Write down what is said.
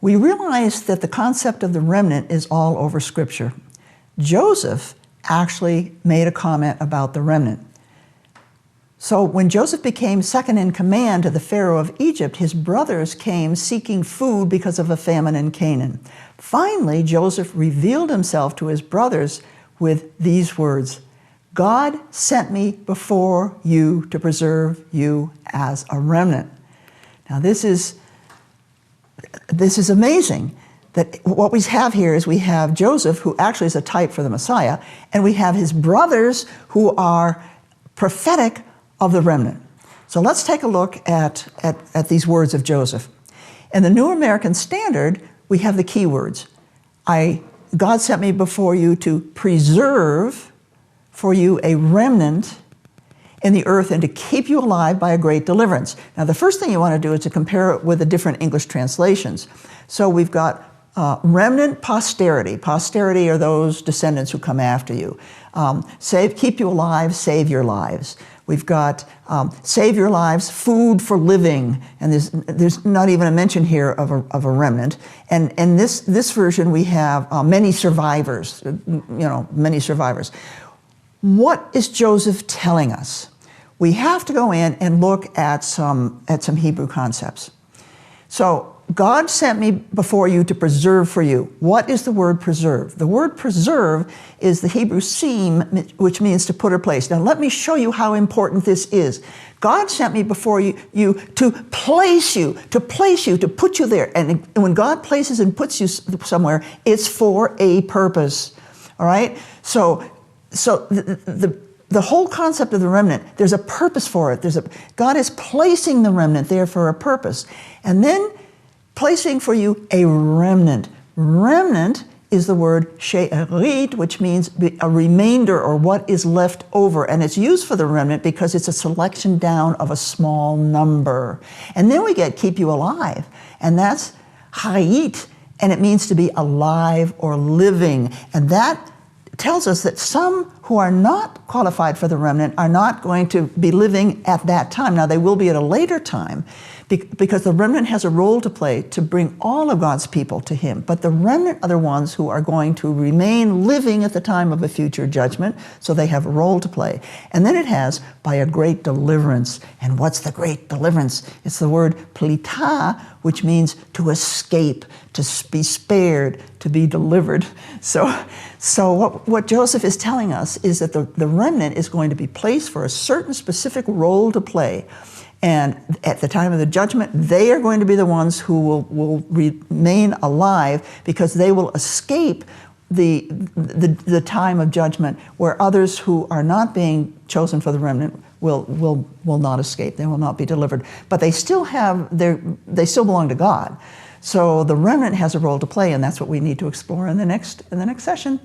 we realize that the concept of the remnant is all over Scripture. Joseph actually made a comment about the remnant. So when Joseph became second in command to the Pharaoh of Egypt, his brothers came seeking food because of a famine in Canaan. Finally, Joseph revealed himself to his brothers with these words, "God sent me before you to preserve you as a remnant." Now this is amazing. That what we have here is we have Joseph, who actually is a type for the Messiah, and we have his brothers who are prophetic of the remnant. So let's take a look at these words of Joseph. In the New American Standard, we have the key words. God sent me before you to preserve for you a remnant in the earth and to keep you alive by a great deliverance. Now, the first thing you want to do is to compare it with the different English translations. So we've got remnant posterity. Posterity are those descendants who come after you. Keep you alive, save your lives. We've got save your lives, food for living, and there's not even a mention here of a remnant. And in this version we have many survivors. Many survivors. What is Joseph telling us? We have to go in and look at some Hebrew concepts. So God sent me before you to preserve for you. What is the word preserve? The word preserve is the Hebrew seem, which means to put or place. Now let me show you how important this is. God sent me before you to place you, to put you there. And when God places and puts you somewhere, it's for a purpose. All right? So the whole concept of the remnant, there's a purpose for it. God is placing the remnant there for a purpose. And then placing for you a remnant. Remnant is the word she'erit, which means a remainder or what is left over. And it's used for the remnant because it's a selection down of a small number. And then we get keep you alive. And that's hayit, and it means to be alive or living. And that tells us that some who are not qualified for the remnant are not going to be living at that time. Now, they will be at a later time because the remnant has a role to play to bring all of God's people to Him. But the remnant are the ones who are going to remain living at the time of a future judgment, so they have a role to play. And then it has by a great deliverance. And what's the great deliverance? It's the word plita, which means to escape, to be spared, to be delivered. So what Joseph is telling us is that the remnant is going to be placed for a certain specific role to play. And at the time of the judgment, they are going to be the ones who will remain alive because they will escape the time of judgment, where others who are not being chosen for the remnant will not escape. They will not be delivered. But they still belong to God. So the remnant has a role to play, and that's what we need to explore in the next session.